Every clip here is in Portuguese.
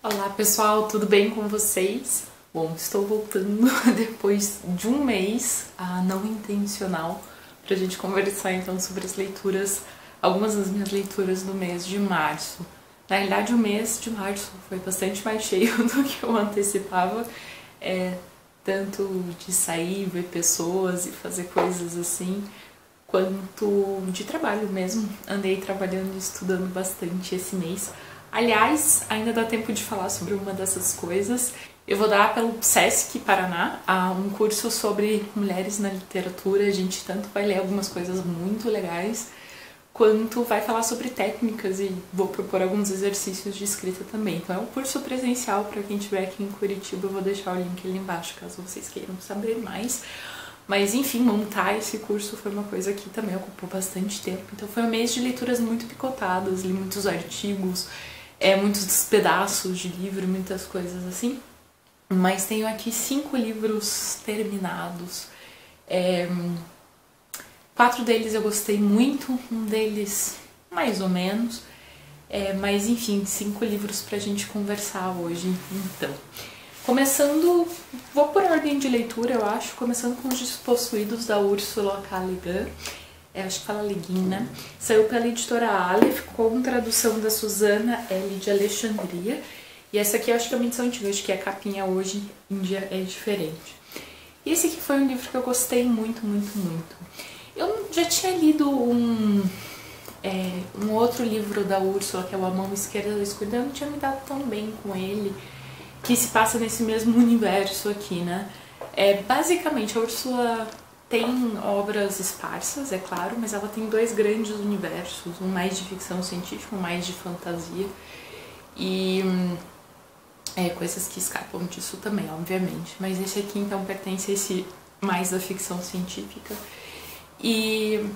Olá pessoal, tudo bem com vocês? Bom, estou voltando depois de um mês não intencional pra gente conversar então sobre as leituras, algumas das minhas leituras do mês de março. Na realidade o mês de março foi bastante mais cheio do que eu antecipava, tanto de sair, ver pessoas e fazer coisas assim, quanto de trabalho mesmo. Andei trabalhando e estudando bastante esse mês. Aliás, ainda dá tempo de falar sobre uma dessas coisas. Eu vou dar pelo Sesc Paraná um curso sobre mulheres na literatura. A gente tanto vai ler algumas coisas muito legais, quanto vai falar sobre técnicas e vou propor alguns exercícios de escrita também. Então é um curso presencial para quem estiver aqui em Curitiba. Eu vou deixar o link ali embaixo caso vocês queiram saber mais. Mas enfim, montar esse curso foi uma coisa que também ocupou bastante tempo. Então foi um mês de leituras muito picotadas, li muitos artigos, muitos pedaços de livro, muitas coisas assim. Mas tenho aqui 5 livros terminados. 4 deles eu gostei muito, um deles mais ou menos. Mas enfim, 5 livros pra gente conversar hoje, então. Começando, vou por ordem de leitura, eu acho, começando com Os Despossuídos, da Ursula K. Le Guin. Acho que fala Le Guin, né? Saiu pela editora Aleph, com tradução da Susana L. de Alexandria. E essa aqui eu acho que é uma edição antiga, acho que a capinha hoje em dia é diferente. E esse aqui foi um livro que eu gostei muito, muito, muito. Eu já tinha lido um outro livro da Ursula, que é o A Mão Esquerda da Escuridão, eu não tinha me dado tão bem com ele, que se passa nesse mesmo universo aqui, né? Basicamente, a Ursula tem obras esparsas, é claro, mas ela tem 2 grandes universos, um mais de ficção científica, um mais de fantasia, e coisas que escapam disso também, obviamente. Mas esse aqui, então, pertence a esse mais da ficção científica. E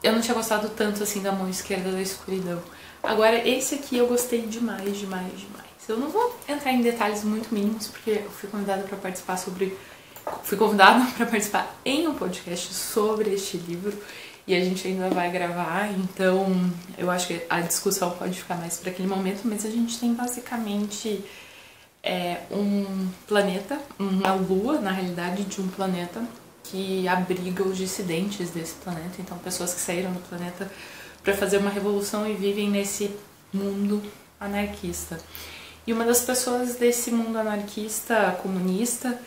eu não tinha gostado tanto, assim, da Mão Esquerda da Escuridão. Agora, esse aqui eu gostei demais, demais, demais. Eu não vou entrar em detalhes muito mínimos, porque eu fui convidada para participar em um podcast sobre este livro e a gente ainda vai gravar, então eu acho que a discussão pode ficar mais para aquele momento, mas a gente tem basicamente um planeta, uma lua, na realidade, de um planeta que abriga os dissidentes desse planeta, então pessoas que saíram do planeta para fazer uma revolução e vivem nesse mundo anarquista. E uma das pessoas desse mundo anarquista, comunista,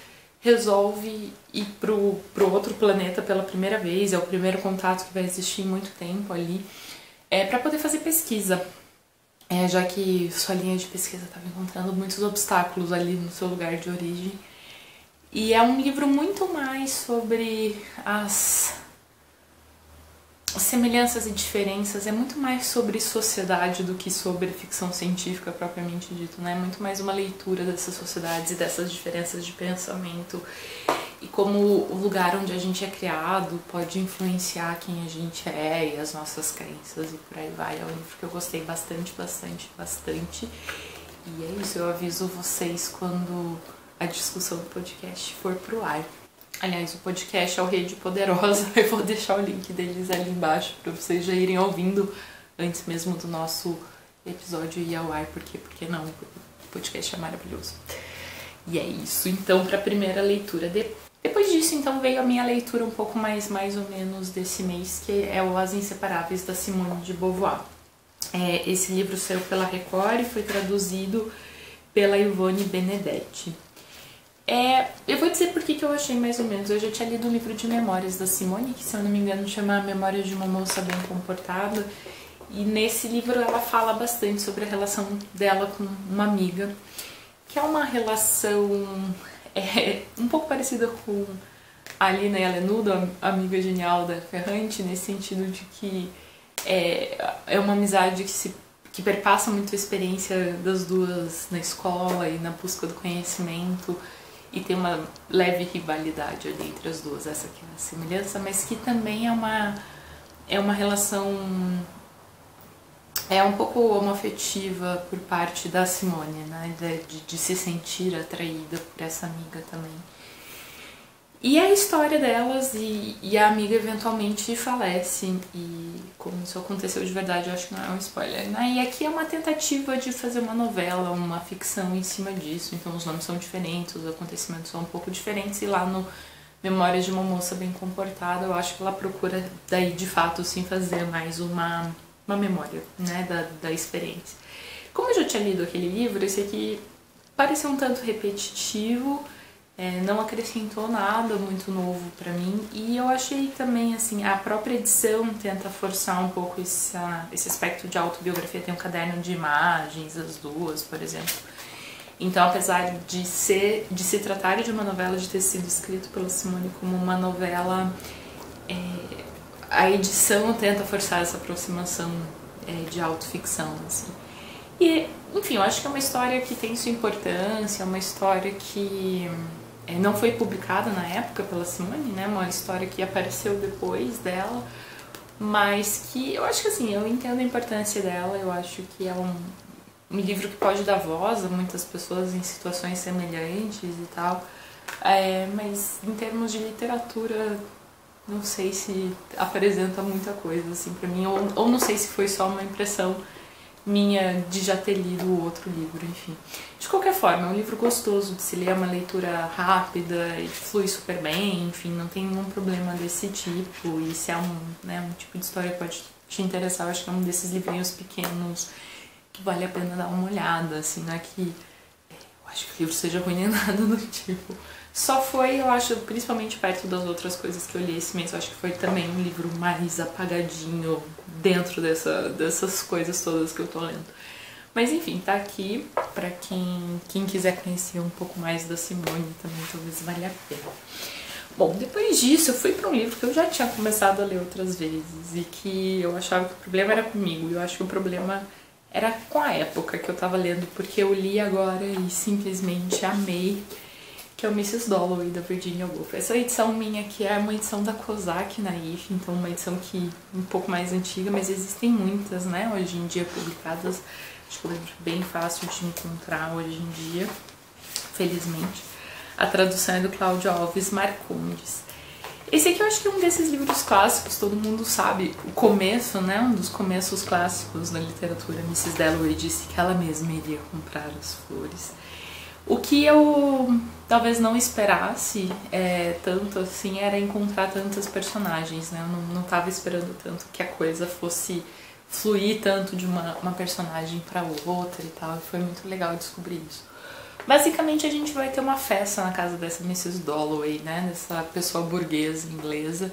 resolve ir pro outro planeta pela primeira vez, é o primeiro contato que vai existir em muito tempo ali, para poder fazer pesquisa, já que sua linha de pesquisa estava encontrando muitos obstáculos ali no seu lugar de origem. E é um livro muito mais sobre as semelhanças e diferenças, é muito mais sobre sociedade do que sobre ficção científica propriamente dito, né? É muito mais uma leitura dessas sociedades e dessas diferenças de pensamento e como o lugar onde a gente é criado pode influenciar quem a gente é e as nossas crenças e por aí vai. É um livro que eu gostei bastante, bastante, bastante. E é isso, eu aviso vocês quando a discussão do podcast for pro ar. Aliás, o podcast é o Rede Poderosa, eu vou deixar o link deles ali embaixo para vocês já irem ouvindo antes mesmo do nosso episódio ir ao ar, porque não, o podcast é maravilhoso. E é isso, então, para a primeira leitura. Depois disso, então, veio a minha leitura um pouco mais ou menos desse mês, que é o As Inseparáveis, da Simone de Beauvoir. Esse livro saiu pela Record e foi traduzido pela Ivone Benedetti. Eu vou dizer por que eu achei mais ou menos. Eu já tinha lido um livro de memórias da Simone, que se eu não me engano chama Memórias de uma Moça Bem Comportada, e nesse livro ela fala bastante sobre a relação dela com uma amiga, que é uma relação um pouco parecida com a Lina e a Lenudo, a amiga genial da Ferrante, nesse sentido de que é uma amizade que perpassa muito a experiência das duas na escola e na busca do conhecimento, e tem uma leve rivalidade ali entre as duas, essa aqui é a semelhança, mas que também é uma relação um pouco homoafetiva por parte da Simone, né, de se sentir atraída por essa amiga também. E é a história delas e a amiga eventualmente falece, e como isso aconteceu de verdade, eu acho que não é um spoiler, né? E aqui é uma tentativa de fazer uma novela, uma ficção em cima disso, então os nomes são diferentes, os acontecimentos são um pouco diferentes, e lá no Memórias de uma Moça Bem Comportada, eu acho que ela procura daí de fato sim fazer mais uma memória, né, da experiência. Como eu já tinha lido aquele livro, esse aqui pareceu um tanto repetitivo, não acrescentou nada muito novo pra mim, e eu achei também, assim, a própria edição tenta forçar um pouco esse aspecto de autobiografia. Tem um caderno de imagens, as duas, por exemplo. Então, apesar de se tratar de uma novela, de ter sido escrito pela Simone como uma novela, a edição tenta forçar essa aproximação de autoficção, assim. E, enfim, eu acho que é uma história que tem sua importância, é uma história que não foi publicada na época pela Simone, né? Uma história que apareceu depois dela, mas que eu acho que, assim, eu entendo a importância dela, eu acho que é um livro que pode dar voz a muitas pessoas em situações semelhantes e tal, mas em termos de literatura, não sei se apresenta muita coisa, assim, pra mim, ou não sei se foi só uma impressão minha de já ter lido o outro livro, enfim. De qualquer forma, é um livro gostoso de se ler, é uma leitura rápida e flui super bem, enfim, não tem nenhum problema desse tipo, e se é um tipo de história que pode te interessar, eu acho que é um desses livrinhos pequenos que vale a pena dar uma olhada, assim, não é que eu acho que o livro seja ruim nem nada do tipo. Só foi, eu acho, principalmente perto das outras coisas que eu li esse mês, eu acho que foi também um livro mais apagadinho dentro dessas coisas todas que eu tô lendo. Mas enfim, tá aqui pra quem quiser conhecer um pouco mais da Simone também, talvez valha a pena. Bom, depois disso eu fui pra um livro que eu já tinha começado a ler outras vezes e que eu achava que o problema era comigo, e eu acho que o problema era com a época que eu tava lendo, porque eu li agora e simplesmente amei, que é o Mrs. Dalloway, da Virginia Woolf. Essa edição minha aqui é uma edição da Kozak Naif, então uma edição que um pouco mais antiga, mas existem muitas, né, hoje em dia publicadas. Acho que é um livro bem fácil de encontrar hoje em dia, felizmente. A tradução é do Cláudio Alves Marcondes. Esse aqui eu acho que é um desses livros clássicos, todo mundo sabe o começo, né, um dos começos clássicos da literatura. Mrs. Dalloway disse que ela mesma iria comprar as flores. O que eu talvez não esperasse tanto assim era encontrar tantas personagens, né? Eu não tava esperando tanto que a coisa fosse fluir tanto de uma personagem para outra e tal, e foi muito legal descobrir isso. Basicamente a gente vai ter uma festa na casa dessa Mrs. Dalloway, né? Dessa pessoa burguesa inglesa,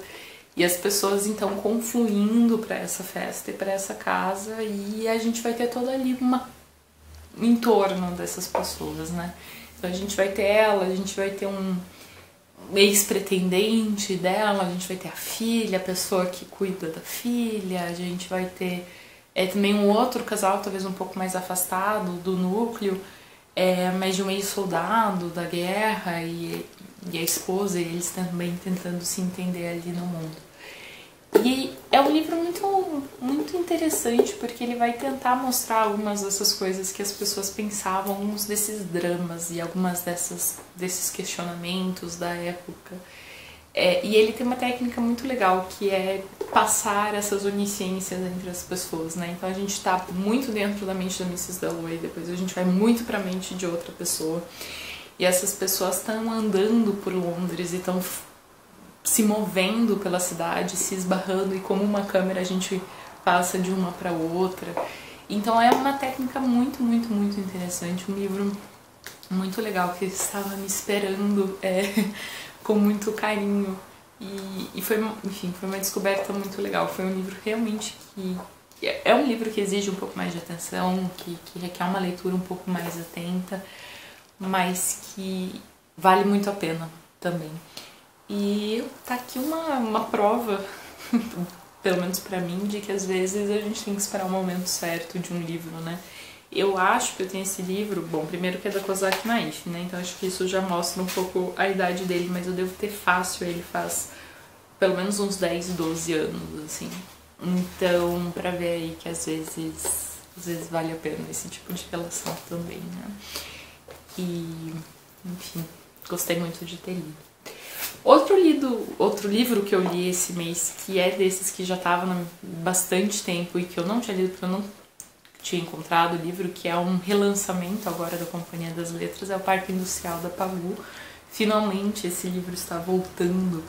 e as pessoas então confluindo para essa festa e para essa casa, e a gente vai ter toda ali em torno dessas pessoas, né? Então a gente vai ter ela, a gente vai ter um ex-pretendente dela, a gente vai ter a filha, a pessoa que cuida da filha, a gente vai ter também um outro casal, talvez um pouco mais afastado do núcleo, mas de um ex-soldado da guerra e a esposa, e eles também tentando se entender ali no mundo. E é um livro muito interessante, porque ele vai tentar mostrar algumas dessas coisas que as pessoas pensavam, alguns desses dramas e algumas desses questionamentos da época. E ele tem uma técnica muito legal, que é passar essas onisciências entre as pessoas, né? Então a gente tá muito dentro da mente da Mrs. Dalloway, depois a gente vai muito pra mente de outra pessoa. E essas pessoas estão andando por Londres e estão se movendo pela cidade, se esbarrando, e como uma câmera a gente passa de uma para outra. Então é uma técnica muito interessante, um livro muito legal que estava me esperando com muito carinho, e foi, enfim, foi uma descoberta muito legal. Foi um livro realmente que é um livro que exige um pouco mais de atenção, que requer uma leitura um pouco mais atenta, mas que vale muito a pena também. E tá aqui uma prova, pelo menos pra mim, de que às vezes a gente tem que esperar o momento certo de um livro, né? Eu acho que eu tenho esse livro, bom, primeiro que é da Kozak Naif, né? Então acho que isso já mostra um pouco a idade dele, mas eu devo ter fácil, ele faz pelo menos uns 10, 12 anos, assim. Então, pra ver aí que às vezes vale a pena esse tipo de relação também, né? E, enfim, gostei muito de ter lido. Outro lido outro livro que eu li esse mês, que é desses que já estava há bastante tempo e que eu não tinha lido porque eu não tinha encontrado o livro, que é um relançamento agora da Companhia das Letras, é o Parque Industrial da Pagu. Finalmente esse livro está voltando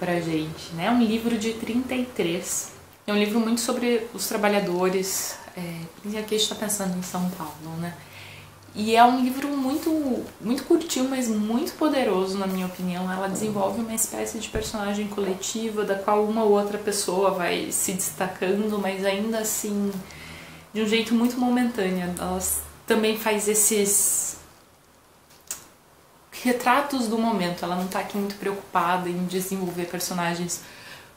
pra gente, né? É um livro de 33, é um livro muito sobre os trabalhadores, aqui a gente está pensando em São Paulo, né? E é um livro muito curtinho, mas muito poderoso, na minha opinião. Ela desenvolve uma espécie de personagem coletiva, da qual uma ou outra pessoa vai se destacando, mas ainda assim de um jeito muito momentâneo. Ela também faz esses retratos do momento. Ela não está aqui muito preocupada em desenvolver personagens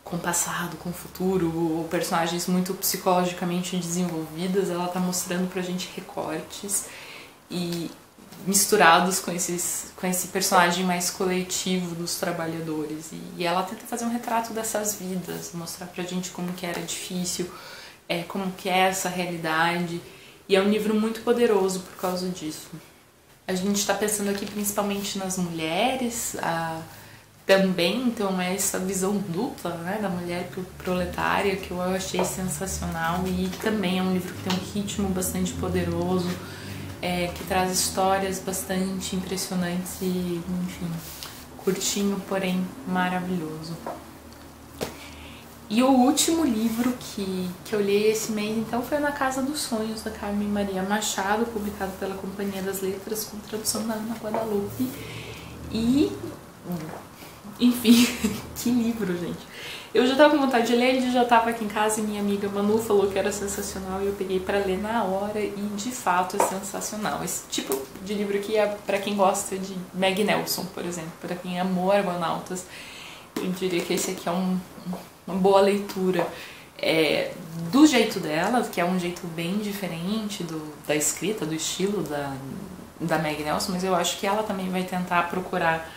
com passado, com futuro, ou personagens muito psicologicamente desenvolvidas. Ela está mostrando pra gente recortes e misturados com esse personagem mais coletivo dos trabalhadores. E ela tenta fazer um retrato dessas vidas, mostrar pra gente como que era difícil, como que é essa realidade. E é um livro muito poderoso por causa disso. A gente está pensando aqui principalmente nas mulheres, também, então é essa visão dupla, né, da mulher proletária que eu achei sensacional. E também é um livro que tem um ritmo bastante poderoso, que traz histórias bastante impressionantes e, enfim, curtinho, porém maravilhoso. E o último livro que eu li esse mês, então, foi Na Casa dos Sonhos, da Carmen Maria Machado, publicado pela Companhia das Letras, com tradução da Ana Guadalupe. E, enfim, que livro, gente. Eu já tava com vontade de ler, ele já tava aqui em casa e minha amiga Manu falou que era sensacional e eu peguei pra ler na hora e de fato é sensacional. Esse tipo de livro aqui é pra quem gosta de Meg Nelson, por exemplo, pra quem amou Argonautas, eu diria que esse aqui é uma boa leitura. Do jeito dela, que é um jeito bem diferente da escrita, do estilo da Meg Nelson, mas eu acho que ela também vai tentar procurar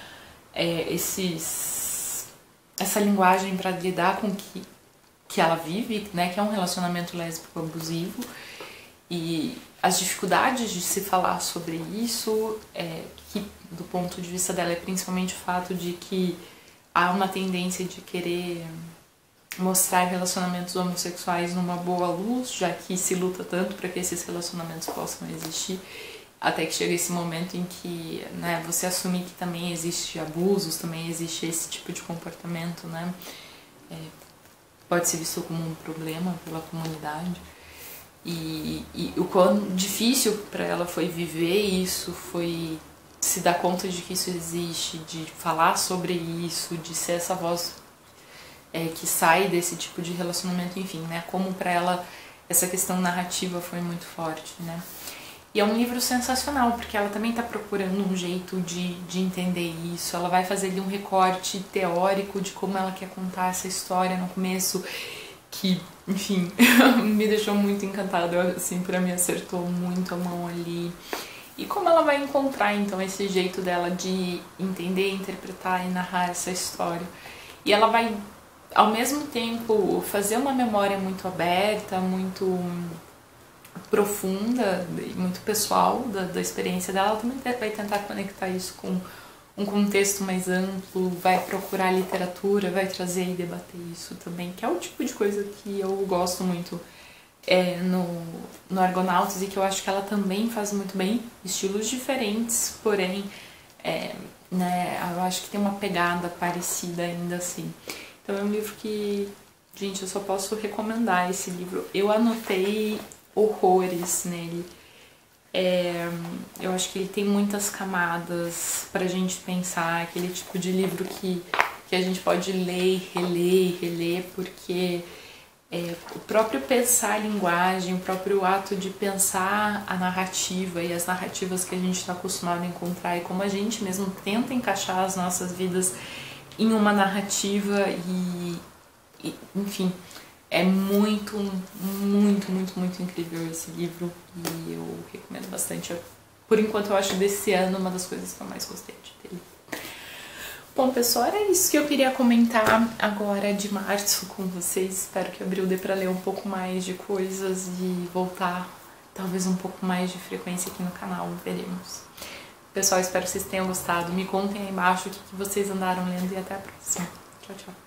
essa linguagem para lidar com que ela vive, né, que é um relacionamento lésbico abusivo, e as dificuldades de se falar sobre isso, que do ponto de vista dela é principalmente o fato de que há uma tendência de querer mostrar relacionamentos homossexuais numa boa luz, já que se luta tanto para que esses relacionamentos possam existir, até que chega esse momento em que, né, você assumir que também existe abusos, também existe esse tipo de comportamento, né, pode ser visto como um problema pela comunidade. E o quão difícil para ela foi viver isso, foi se dar conta de que isso existe, de falar sobre isso, de ser essa voz que sai desse tipo de relacionamento, enfim, né, como para ela essa questão narrativa foi muito forte, né. E é um livro sensacional, porque ela também está procurando um jeito de entender isso. Ela vai fazer ali um recorte teórico de como ela quer contar essa história no começo, que, enfim, me deixou muito encantada, assim, pra mim acertou muito a mão ali. E como ela vai encontrar, então, esse jeito dela de entender, interpretar e narrar essa história. E ela vai, ao mesmo tempo, fazer uma memória muito aberta, muito profunda e muito pessoal da experiência dela. Ela também vai tentar conectar isso com um contexto mais amplo, vai procurar literatura, vai trazer e debater isso também, que é o tipo de coisa que eu gosto muito no Argonautas e que eu acho que ela também faz muito bem, estilos diferentes, porém, né, eu acho que tem uma pegada parecida ainda assim. Então é um livro que, gente, eu só posso recomendar esse livro. Eu anotei horrores nele. Eu acho que ele tem muitas camadas pra gente pensar, aquele tipo de livro que a gente pode ler, reler, porque o próprio pensar a linguagem, o próprio ato de pensar a narrativa e as narrativas que a gente está acostumado a encontrar e como a gente mesmo tenta encaixar as nossas vidas em uma narrativa e enfim, é muito incrível esse livro e eu recomendo bastante. Por enquanto eu acho desse ano uma das coisas que eu mais gostei dele. Bom, pessoal, era isso que eu queria comentar agora de março com vocês. Espero que abril dê pra ler um pouco mais de coisas e voltar talvez um pouco mais de frequência aqui no canal, veremos. Pessoal, espero que vocês tenham gostado. Me contem aí embaixo o que vocês andaram lendo e até a próxima. Tchau, tchau.